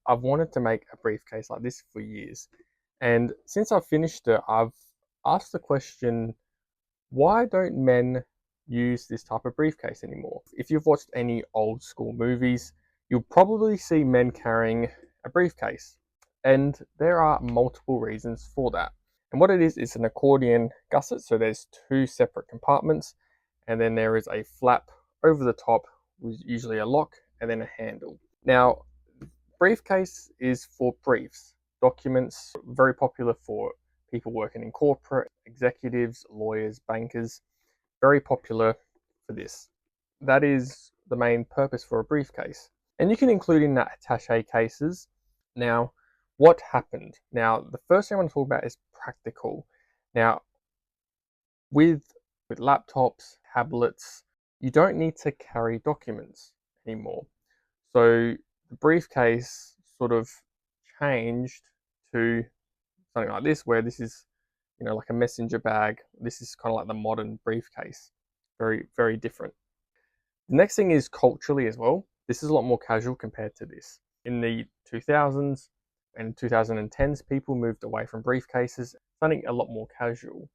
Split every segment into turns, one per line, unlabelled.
I've wanted to make a briefcase like this for years. And since I've finished it, I've asked the question, why don't men use this type of briefcase anymore? If you've watched any old school movies, you'll probably see men carrying a briefcase. And there are multiple reasons for that. And what it is an accordion gusset. So there's two separate compartments, and then there is a flap over the top with usually a lock and then a handle. Now, briefcase is for briefs, documents, very popular for people working in corporate, executives, lawyers, bankers, very popular for this. That is the main purpose for a briefcase. And you can include in that attaché cases. Now, what happened? Now, the first thing I want to talk about is practical. Now, with laptops, tablets, you don't need to carry documents anymore. So the briefcase sort of changed to something like this, where this is, like a messenger bag. This is kind of like the modern briefcase. Very, very different. The next thing is culturally as well. This is a lot more casual compared to this. In the 2000s and 2010s, people moved away from briefcases, something a lot more casual.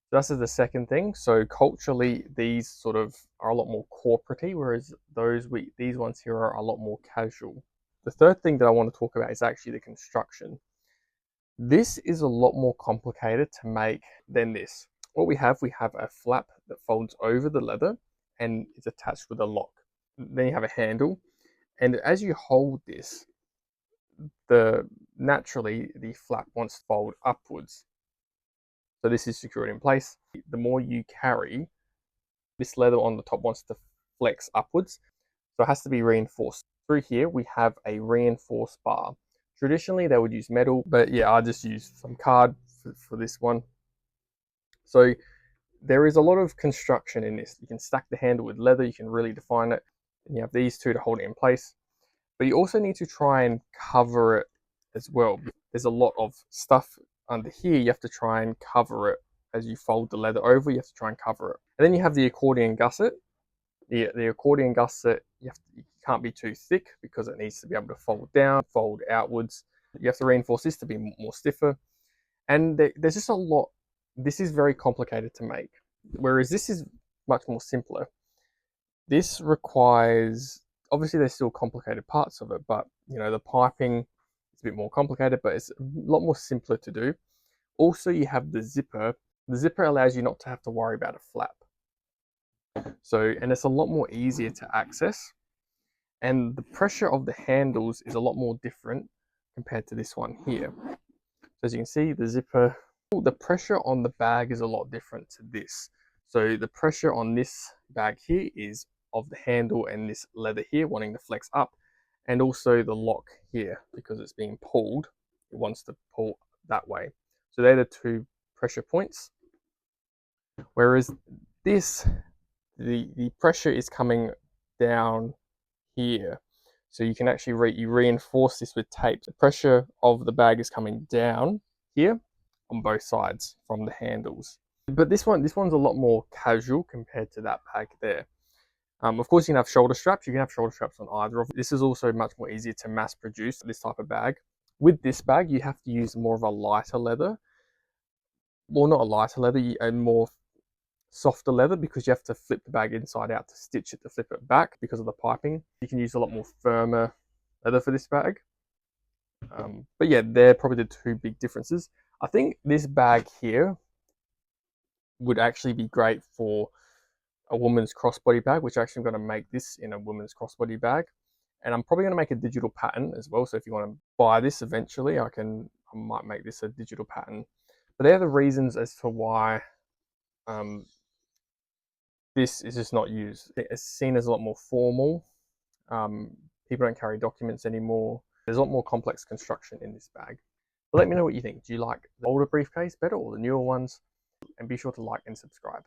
So that's the second thing. So culturally, these sort of are a lot more corporate-y, whereas these ones here are a lot more casual. The third thing that I want to talk about is actually the construction. This is a lot more complicated to make than this. What we have a flap that folds over the leather and is attached with a lock. Then you have a handle, and as you hold this, naturally the flap wants to fold upwards. So this is secured in place. The more you carry, this leather on the top wants to flex upwards. So it has to be reinforced. Through here, we have a reinforced bar. Traditionally, they would use metal, but yeah, I just used some card for this one. So there is a lot of construction in this. You can stack the handle with leather, you can really define it. And you have these two to hold it in place. But you also need to try and cover it as well. There's a lot of stuff under here. You have to try and cover it as you fold the leather over. You have to try and cover it. And then you have the accordion gusset. The accordion gusset, you can't be too thick because it needs to be able to fold down, fold outwards. You have to reinforce this to be more stiffer. And there's just a lot. This is very complicated to make, whereas this is much more simpler. This requires, obviously there's still complicated parts of it, but the piping is a bit more complicated, but it's a lot more simpler to do. Also, you have the zipper. The zipper allows you not to have to worry about a flap. So, and it's a lot more easier to access. And the pressure of the handles is a lot more different compared to this one here. So as you can see, the zipper, the pressure on the bag is a lot different to this. So the pressure on this bag here is of the handle and this leather here wanting to flex up, and also the lock here, because it's being pulled, it wants to pull that way. So they're the two pressure points. Whereas this, the pressure is coming down here. So you can actually you reinforce this with tape. The pressure of the bag is coming down here on both sides from the handles. But this one's a lot more casual compared to that bag there. Of course, you can have shoulder straps. You can have shoulder straps on either of them. This is also much more easier to mass produce, this type of bag. With this bag, you have to use more of a lighter leather. Well, not a lighter leather, a more softer leather, because you have to flip the bag inside out to stitch it to flip it back because of the piping. You can use a lot more firmer leather for this bag. But yeah, they're probably the two big differences. I think this bag here would actually be great for a woman's crossbody bag, which actually I'm going to make this in a woman's crossbody bag. And I'm probably going to make a digital pattern as well. So if you want to buy this eventually, I might make this a digital pattern. But they're the reasons as to why this is just not used. It's seen as a lot more formal. People don't carry documents anymore. There's a lot more complex construction in this bag. But let me know what you think. Do you like the older briefcase better or the newer ones? And be sure to like and subscribe.